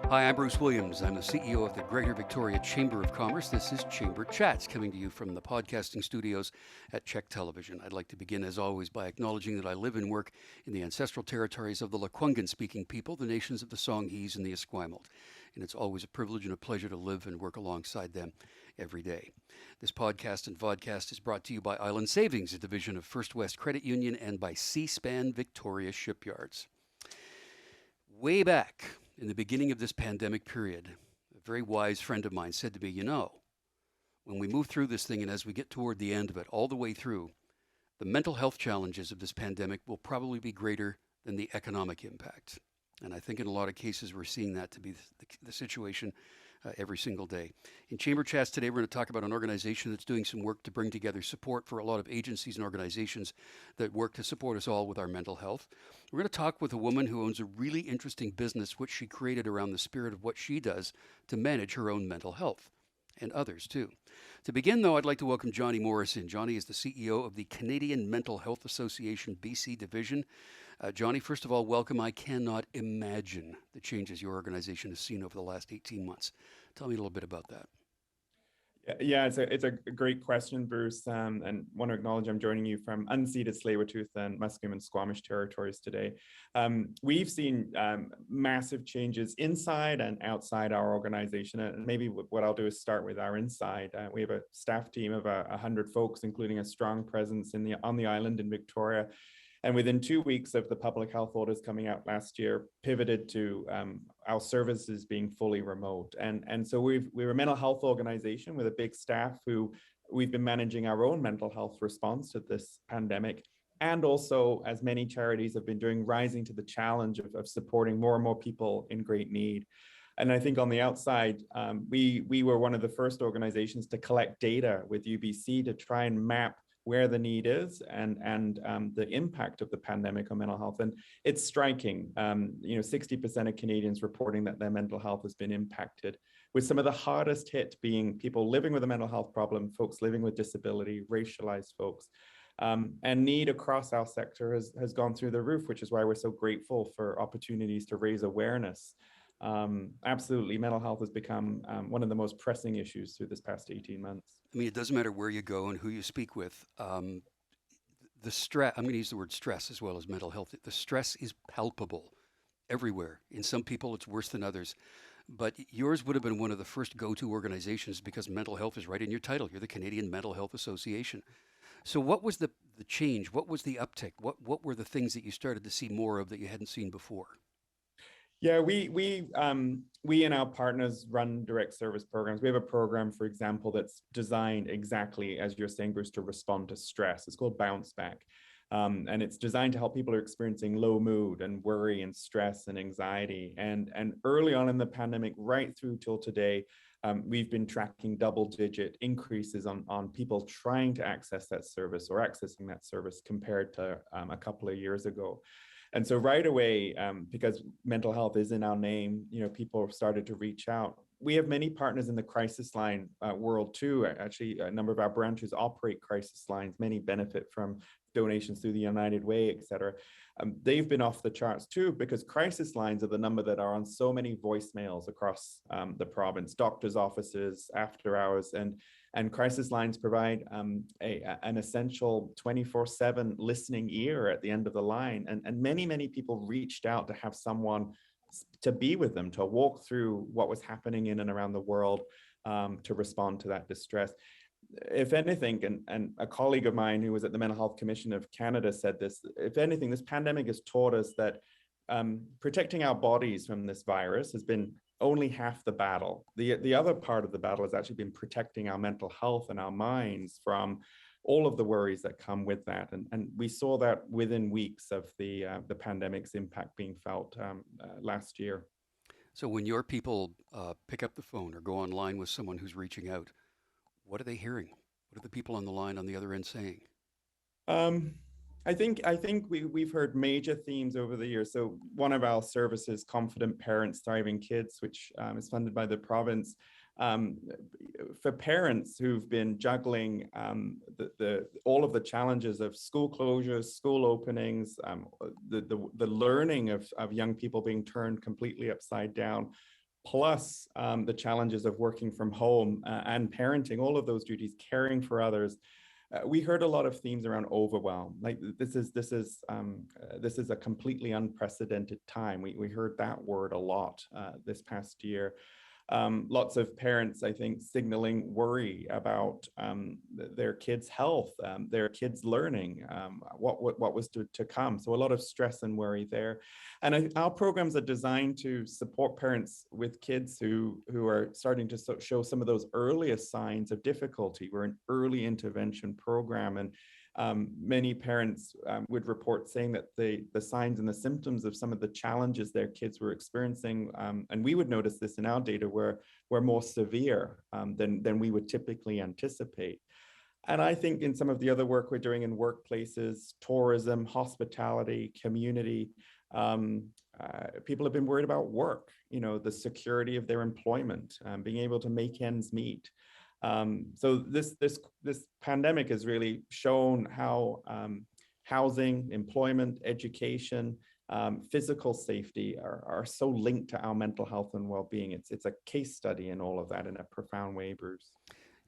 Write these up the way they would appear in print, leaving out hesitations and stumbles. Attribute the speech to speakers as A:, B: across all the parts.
A: Hi, I'm Bruce Williams. I'm the CEO of the Greater Victoria Chamber of Commerce. This is Chamber Chats, coming to you from the podcasting studios at Czech Television. I'd like to begin, as always, by acknowledging that I live and work in the ancestral territories of the Lekwungen-speaking people, the nations of the Songhees and the Esquimalt. And it's always a privilege and a pleasure to live and work alongside them every day. This podcast and vodcast is brought to you by Island Savings, a division of First West Credit Union, and by Seaspan Victoria Shipyards. Way back in the beginning of this pandemic period, a very wise friend of mine said to me, when we move through this thing and as we get toward the end of it, all the way through, the mental health challenges of this pandemic will probably be greater than the economic impact. And I think in a lot of cases, we're seeing that to be the situation every single day. In Chamber Chats today, we're going to talk about an organization that's doing some work to bring together support for a lot of agencies and organizations that work to support us all with our mental health. We're going to talk with a woman who owns a really interesting business, which she created around the spirit of what she does to manage her own mental health, and others too. To begin, though, I'd like to welcome Jonny Morrison. Jonny is the CEO of the Canadian Mental Health Association BC Division. Jonny, first of all, welcome. I cannot imagine the changes your organization has seen over the last 18 months. Tell me a little bit about that.
B: Yeah, it's a great question, Bruce, and want to acknowledge I'm joining you from unceded Tsleil-Waututh and Musqueam and Squamish territories today. We've seen massive changes inside and outside our organization, and maybe what I'll do is start with our inside. We have a staff team of 100 folks, including a strong presence on the island in Victoria. And within 2 weeks of the public health orders coming out last year, pivoted to our services being fully remote. And so we're a mental health organization with a big staff who we've been managing our own mental health response to this pandemic. And also, as many charities have been doing, rising to the challenge of supporting more and more people in great need. And I think on the outside, we were one of the first organizations to collect data with UBC to try and map where the need is and the impact of the pandemic on mental health. And it's striking, 60% of Canadians reporting that their mental health has been impacted, with some of the hardest hit being people living with a mental health problem, folks living with disability, racialized folks. And need across our sector has gone through the roof, which is why we're so grateful for opportunities to raise awareness. Absolutely, mental health has become one of the most pressing issues through this past 18 months.
A: I mean, it doesn't matter where you go and who you speak with. The stress, I'm going to use the word stress as well as mental health. The stress is palpable everywhere. In some people, it's worse than others. But yours would have been one of the first go-to organizations because mental health is right in your title. You're the Canadian Mental Health Association. So what was the change? What was the uptick? What were the things that you started to see more of that you hadn't seen before?
B: Yeah, we and our partners run direct service programs. We have a program, for example, that's designed exactly, as you're saying, Bruce, to respond to stress. It's called Bounce Back. And it's designed to help people who are experiencing low mood and worry and stress and anxiety. And early on in the pandemic, right through till today, we've been tracking double-digit increases on people trying to access that service or accessing that service compared to a couple of years ago. And so right away, because mental health is in our name, people have started to reach out. We have many partners in the crisis line world too. Actually, a number of our branches operate crisis lines. Many benefit from donations through the United Way, et cetera. They've been off the charts too, because crisis lines are the number that are on so many voicemails across the province, doctors' offices, after hours, and crisis lines provide an essential 24/7 listening ear at the end of the line. And many people reached out to have someone to be with them, to walk through what was happening in and around the world, to respond to that distress. If anything, and a colleague of mine who was at the Mental Health Commission of Canada said this, if anything, this pandemic has taught us that protecting our bodies from this virus has been only half the battle. The other part of the battle has actually been protecting our mental health and our minds from all of the worries that come with that. And we saw that within weeks of the pandemic's impact being felt last year.
A: So when your people pick up the phone or go online with someone who's reaching out, what are they hearing? What are the people on the line on the other end saying?
B: I think we've heard major themes over the years. So one of our services, Confident Parents, Thriving Kids, which is funded by the province, for parents who've been juggling all of the challenges of school closures, school openings, the learning of young people being turned completely upside down, plus the challenges of working from home and parenting, all of those duties, caring for others. We heard a lot of themes around overwhelm. Like this is a completely unprecedented time. We heard that word a lot this past year. Lots of parents, I think, signaling worry about their kids' health, their kids' learning, what was to come. So a lot of stress and worry there. And our programs are designed to support parents with kids who are starting to show some of those earliest signs of difficulty. We're an early intervention program, and many parents would report saying that the signs and the symptoms of some of the challenges their kids were experiencing, and we would notice this in our data, were more severe than we would typically anticipate. And I think in some of the other work we're doing in workplaces, tourism, hospitality, community, people have been worried about work, the security of their employment, being able to make ends meet. So this pandemic has really shown how housing, employment, education, physical safety are so linked to our mental health and well-being. It's a case study in all of that in a profound way, Bruce.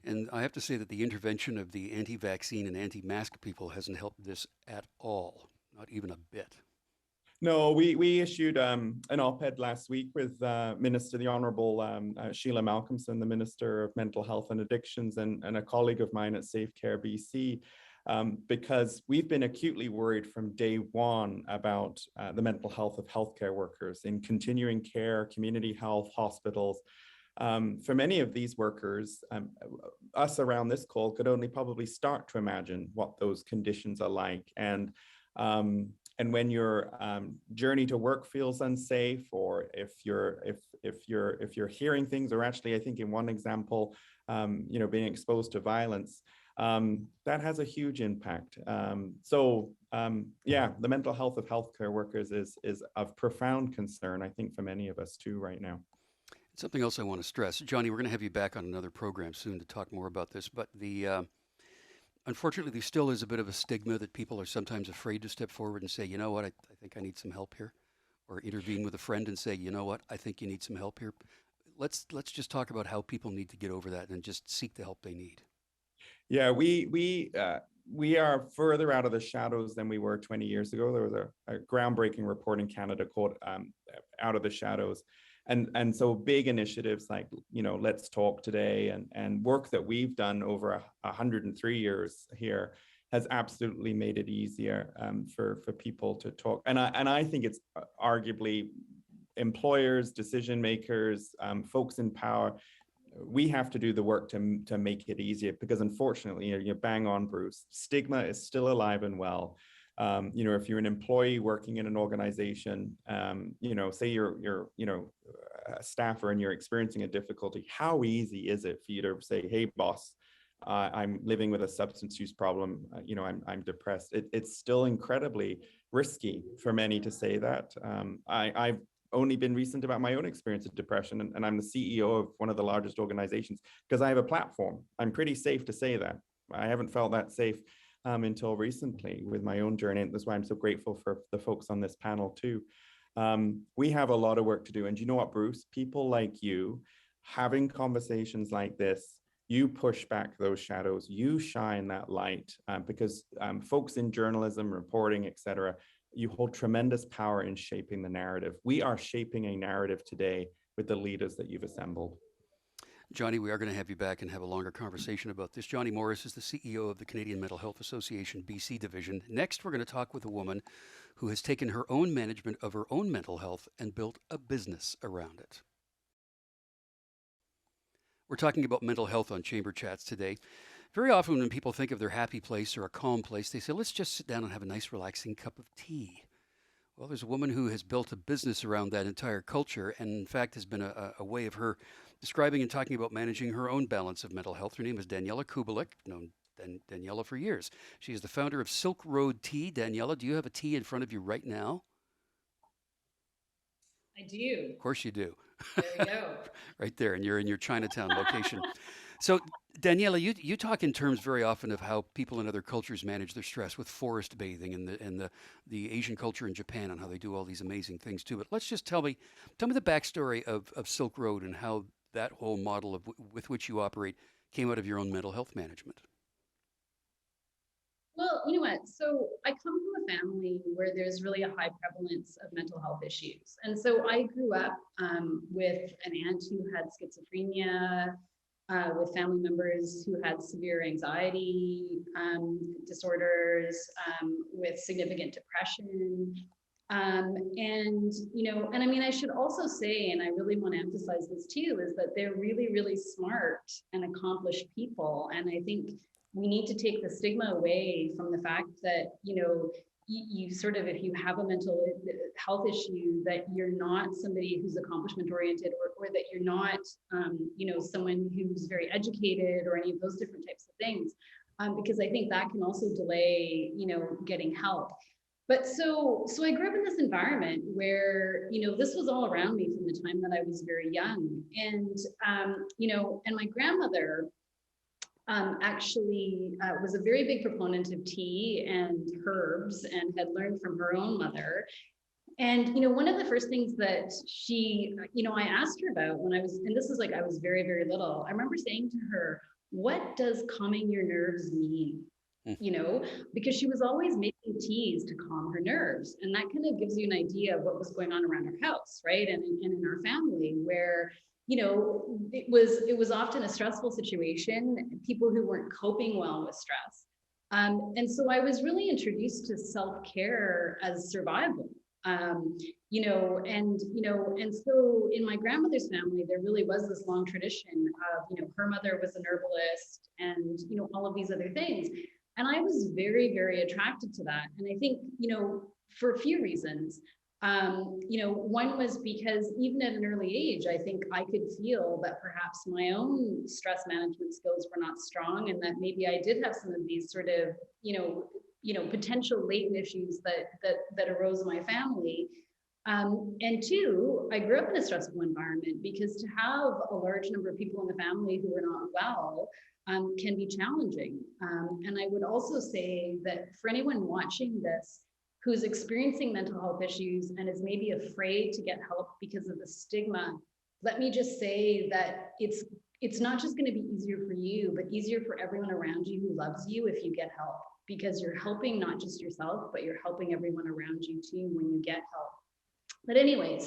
A: And I have to say that the intervention of the anti-vaccine and anti-mask people hasn't helped this at all, not even a bit.
B: No, we issued an op-ed last week with the Honourable Sheila Malcolmson, the Minister of Mental Health and Addictions, and a colleague of mine at Safe Care BC, because we've been acutely worried from day one about the mental health of healthcare workers in continuing care, community health, hospitals. For many of these workers, us around this call could only probably start to imagine what those conditions are like. And when your journey to work feels unsafe, or if you're hearing things, or actually, I think in one example, being exposed to violence, that has a huge impact. Yeah, the mental health of healthcare workers is of profound concern, I think, for many of us too right now.
A: Something else I want to stress, Jonny, we're going to have you back on another program soon to talk more about this, but unfortunately, there still is a bit of a stigma that people are sometimes afraid to step forward and say, you know what, I think I need some help here, or intervene with a friend and say, you know what, I think you need some help here. Let's just talk about how people need to get over that and just seek the help they need.
B: Yeah, we are further out of the shadows than we were 20 years ago. There was a groundbreaking report in Canada called Out of the Shadows. And so big initiatives like, Let's Talk Today and work that we've done over 103 years here has absolutely made it easier for people to talk. And I think it's arguably employers, decision makers, folks in power. We have to do the work to make it easier, because unfortunately, you're bang on, Bruce. Stigma is still alive and well. If you're an employee working in an organization, say you're a staffer and you're experiencing a difficulty, how easy is it for you to say, hey, boss, I'm living with a substance use problem, I'm depressed. It's still incredibly risky for many to say that. I've only been recent about my own experience of depression, and I'm the CEO of one of the largest organizations because I have a platform. I'm pretty safe to say that. I haven't felt that safe until recently with my own journey. And that's why I'm so grateful for the folks on this panel too. We have a lot of work to do. And you know what, Bruce? People like you having conversations like this, you push back those shadows, you shine that light, because folks in journalism, reporting, etc., you hold tremendous power in shaping the narrative. We are shaping a narrative today with the leaders that you've assembled.
A: Jonny, we are going to have you back and have a longer conversation about this. Jonny Morris is the CEO of the Canadian Mental Health Association BC Division. Next, we're going to talk with a woman who has taken her own management of her own mental health and built a business around it. We're talking about mental health on Chamber Chats today. Very often when people think of their happy place or a calm place, they say, let's just sit down and have a nice relaxing cup of tea. Well, there's a woman who has built a business around that entire culture, and in fact has been a way of her describing and talking about managing her own balance of mental health. Her name is Daniela Cubelic, known Daniela for years. She is the founder of Silk Road Tea. Daniela, do you have a tea in front of you right now?
C: I do.
A: Of course you do.
C: There we go.
A: Right there, and you're in your Chinatown location. So, Daniela, you talk in terms very often of how people in other cultures manage their stress with forest bathing and the Asian culture in Japan and how they do all these amazing things too. But let's just tell me the backstory of Silk Road and how that whole model with which you operate came out of your own mental health management.
C: Well, you know what? So I come from a family where there's really a high prevalence of mental health issues. And so I grew up with an aunt who had schizophrenia, with family members who had severe anxiety disorders, with significant depression. And I mean, I should also say, and I really want to emphasize this too, is that they're really, really smart and accomplished people. And I think we need to take the stigma away from the fact that, you sort of, if you have a mental health issue, that you're not somebody who's accomplishment oriented, or that you're not, someone who's very educated or any of those different types of things. Because I think that can also delay, getting help. But so I grew up in this environment where, this was all around me from the time that I was very young. And my grandmother actually was a very big proponent of tea and herbs and had learned from her own mother. And, one of the first things that she, I asked her about when I was, and this is like, I was very, very little. I remember saying to her, what does calming your nerves mean? Because she was always making teas to calm her nerves. And that kind of gives you an idea of what was going on around her house, right? And in our family, where it was often a stressful situation, people who weren't coping well with stress. And so I was really introduced to self-care as survival. And so in my grandmother's family, there really was this long tradition of, her mother was an herbalist and, all of these other things. And I was very, very attracted to that. And I think, for a few reasons. One was because even at an early age, I think I could feel that perhaps my own stress management skills were not strong, and that maybe I did have some of these sort of, potential latent issues that arose in my family. And two, I grew up in a stressful environment, because to have a large number of people in the family who are not well can be challenging. And I would also say that for anyone watching this who's experiencing mental health issues and is maybe afraid to get help because of the stigma, let me just say that it's not just going to be easier for you, but easier for everyone around you who loves you if you get help, because you're helping not just yourself, but you're helping everyone around you too when you get help. But anyway,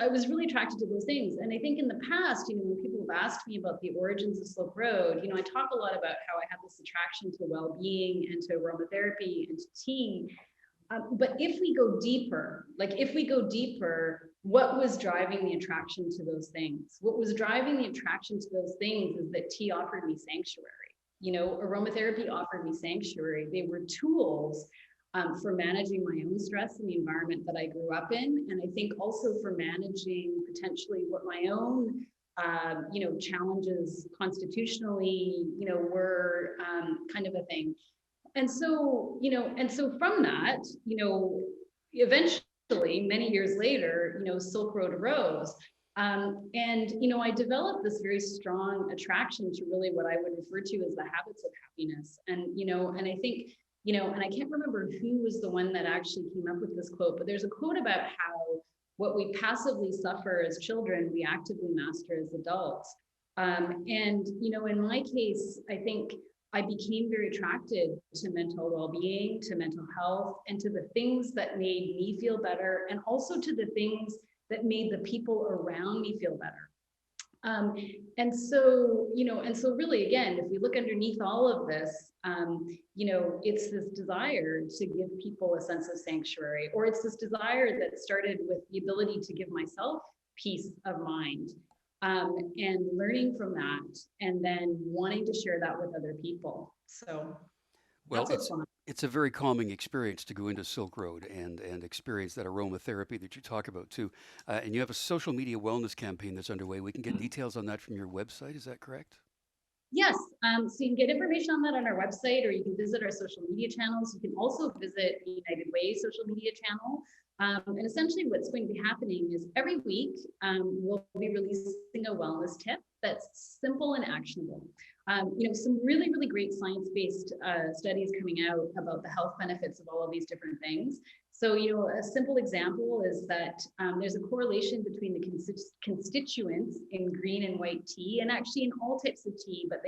C: I was really attracted to those things. And I think in the past, when people have asked me about the origins of Silk Road, I talk a lot about how I had this attraction to well-being and to aromatherapy and to tea. But if we go deeper, what was driving the attraction to those things? What was driving the attraction to those things is that tea offered me sanctuary. Aromatherapy offered me sanctuary. They were tools for managing my own stress in the environment that I grew up in. And I think also for managing potentially what my own, challenges constitutionally, were kind of a thing. And so from that, eventually many years later, Silk Road arose. I developed this very strong attraction to really what I would refer to as the habits of happiness. And I think, and I can't remember who was the one that actually came up with this quote, but there's a quote about how what we passively suffer as children, we actively master as adults. In my case, I think I became very attracted to mental well-being, to mental health, and to the things that made me feel better, and also to the things that made the people around me feel better. And so really, again, if we look underneath all of this, it's this desire to give people a sense of sanctuary, or it's this desire that started with the ability to give myself peace of mind, and learning from that, and then wanting to share that with other people. So
A: Well,
C: that's what's fun.
A: it's a very calming experience to go into Silk Road and experience that aromatherapy that you talk about too. And you have a social media wellness campaign that's underway. We can get details on that from your website. Is that correct?
C: Yes, so you can get information on that on our website, or you can visit our social media channels. You can also visit the United Way social media channel. And essentially what's going to be happening is every week we'll be releasing a wellness tip that's simple and actionable. Some really, really great science-based studies coming out about the health benefits of all of these different things. So, a simple example is that there's a correlation between the constituents in green and white tea, and actually in all types of tea, but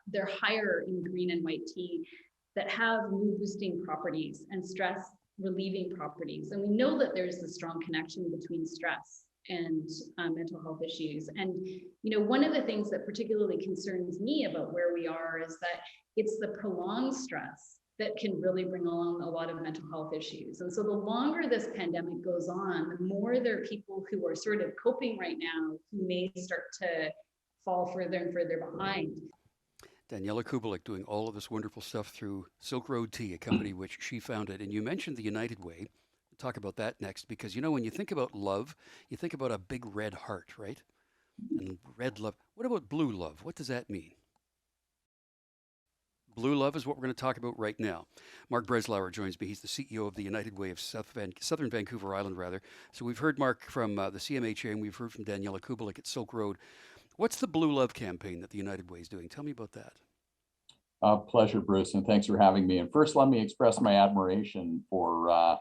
C: they're higher in green and white tea, that have mood boosting properties and stress relieving properties. And we know that there's a strong connection between stress and mental health issues. And, one of the things that particularly concerns me about where we are is that it's the prolonged stress that can really bring along a lot of mental health issues. And so the longer this pandemic goes on, the more there are people who are sort of coping right now who may start to fall further and further behind.
A: Daniela Cubelic doing all of this wonderful stuff through Silk Road Tea, a company which she founded. And you mentioned the United Way. We'll talk about that next, because, when you think about love, you think about a big red heart, right? And red love. What about blue love? What does that mean? Blue love is what we're going to talk about right now. Mark Breslauer joins me. He's the CEO of the United Way of Southern Vancouver Island, rather. So we've heard Mark from the CMHA, and we've heard from Daniela Cubelic at Silk Road. What's the Blue Love campaign that the United Way is doing? Tell me about that.
D: Pleasure, Bruce, and thanks for having me. And first, let me express my admiration for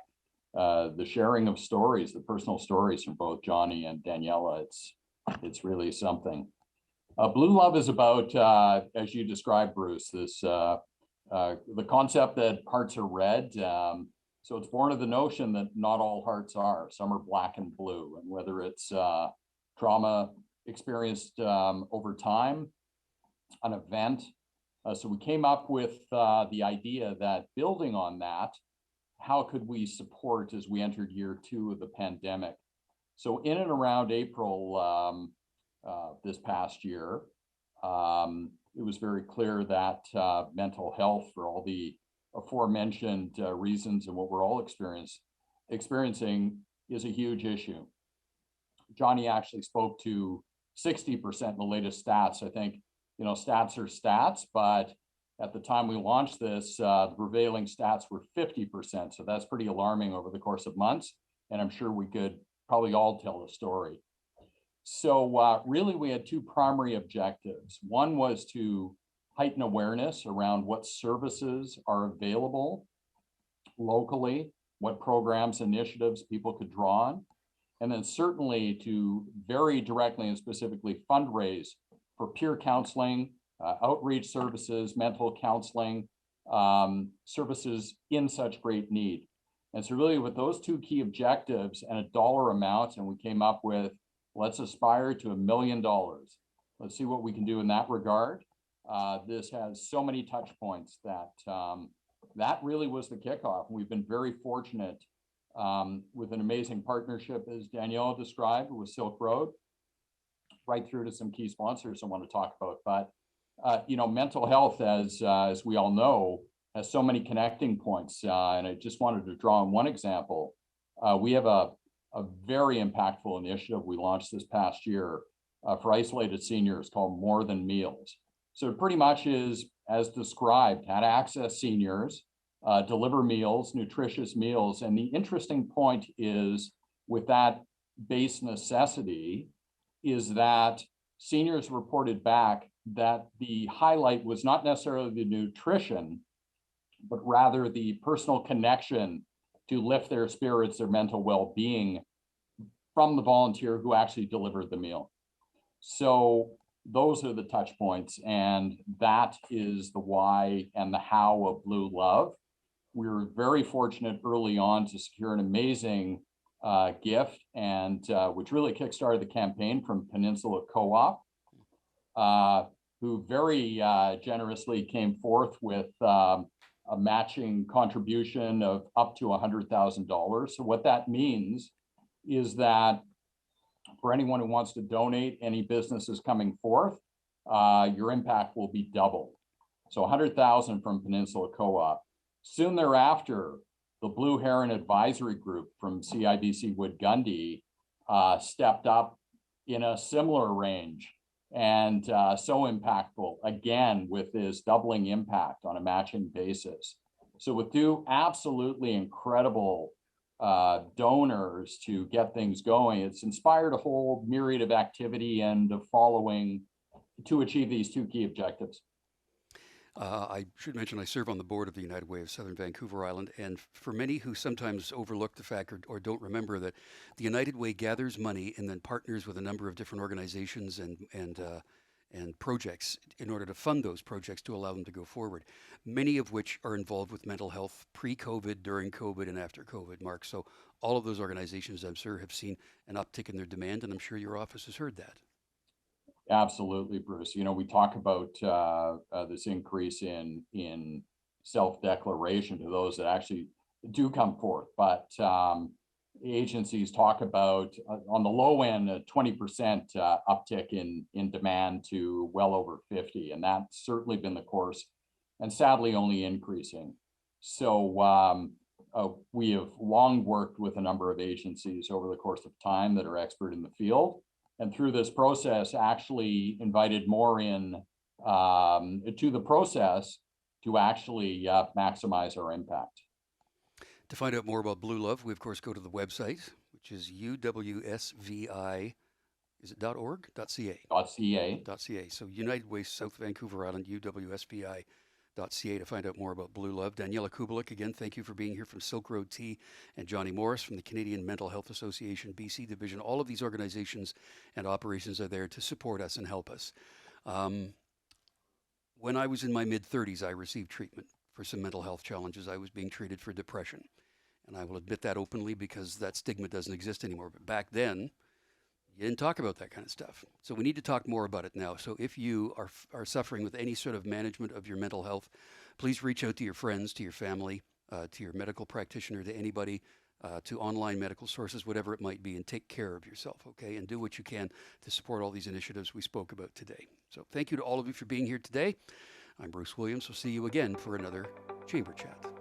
D: the sharing of stories, the personal stories from both Jonny and Daniela. It's really something. Blue Love is about, as you described, Bruce, this the concept that hearts are red. So it's born of the notion that not all hearts are. Some are black and blue, and whether it's trauma experienced over time, an event. So we came up with the idea that building on that, how could we support as we entered year 2 of the pandemic? So in and around April this past year, it was very clear that mental health, for all the aforementioned reasons and what we're all experiencing, is a huge issue. Jonny actually spoke to 60% in the latest stats. I think, stats are stats, but at the time we launched this, the prevailing stats were 50%. So that's pretty alarming over the course of months. And I'm sure we could probably all tell the story. So really, we had 2 primary objectives. One was to heighten awareness around what services are available locally, what programs, initiatives people could draw on, and then certainly to very directly and specifically fundraise for peer counseling, outreach services, mental counseling, services in such great need. And so really with those 2 key objectives and a dollar amount, and we came up with, let's aspire to $1 million. Let's see what we can do in that regard. This has so many touch points that that really was the kickoff. We've been very fortunate with an amazing partnership, as Daniela described, with Silk Road, right through to some key sponsors I want to talk about. But mental health, as we all know, has so many connecting points. And I just wanted to draw on one example. We have a very impactful initiative we launched this past year for isolated seniors called More Than Meals. So it pretty much is, as described, how to access seniors, deliver meals, nutritious meals. And the interesting point is, with that base necessity, is that seniors reported back that the highlight was not necessarily the nutrition, but rather the personal connection to lift their spirits, their mental well-being from the volunteer who actually delivered the meal. So those are the touch points, and that is the why and the how of Blue Love. We were very fortunate early on to secure an amazing gift, and which really kickstarted the campaign from Peninsula Co-op, who very generously came forth with a matching contribution of up to $100,000. So what that means is that for anyone who wants to donate, any businesses coming forth, your impact will be doubled. So 100,000 from Peninsula Co-op. Soon thereafter, the Blue Heron Advisory Group from CIBC Wood Gundy stepped up in a similar range and so impactful, again, with this doubling impact on a matching basis. So with two absolutely incredible donors to get things going, it's inspired a whole myriad of activity and of following to achieve these two key objectives.
A: I should mention I serve on the board of the United Way of Southern Vancouver Island, and for many who sometimes overlook the fact or don't remember that the United Way gathers money and then partners with a number of different organizations and projects in order to fund those projects to allow them to go forward, many of which are involved with mental health pre-COVID, during COVID, and after COVID, Mark. So all of those organizations, I'm sure, have seen an uptick in their demand, and I'm sure your office has heard that.
D: Absolutely, Bruce. You know, we talk about this increase in self-declaration to those that actually do come forth, but agencies talk about on the low end a 20% uptick in demand to well over 50, and that's certainly been the course, and sadly only increasing. So we have long worked with a number of agencies over the course of time that are expert in the field. And through this process, actually invited more in to the process to actually maximize our impact.
A: To find out more about Blue Love, we of course go to the website, which is uwsvi, is it .org? .ca.
D: .ca.
A: So United Way South Vancouver Island, uwsvi.ca to find out more about Blue Love. Daniela Cubelic, again, thank you for being here from Silk Road Tea, and Jonny Morris from the Canadian Mental Health Association, BC Division. All of these organizations and operations are there to support us and help us. When I was in my mid-30s, I received treatment for some mental health challenges. I was being treated for depression. And I will admit that openly because that stigma doesn't exist anymore. But back then, you didn't talk about that kind of stuff. So we need to talk more about it now. So if you are suffering with any sort of management of your mental health, please reach out to your friends, to your family, to your medical practitioner, to anybody, to online medical sources, whatever it might be, and take care of yourself, okay? And do what you can to support all these initiatives we spoke about today. So thank you to all of you for being here today. I'm Bruce Williams. We'll see you again for another Chamber Chat.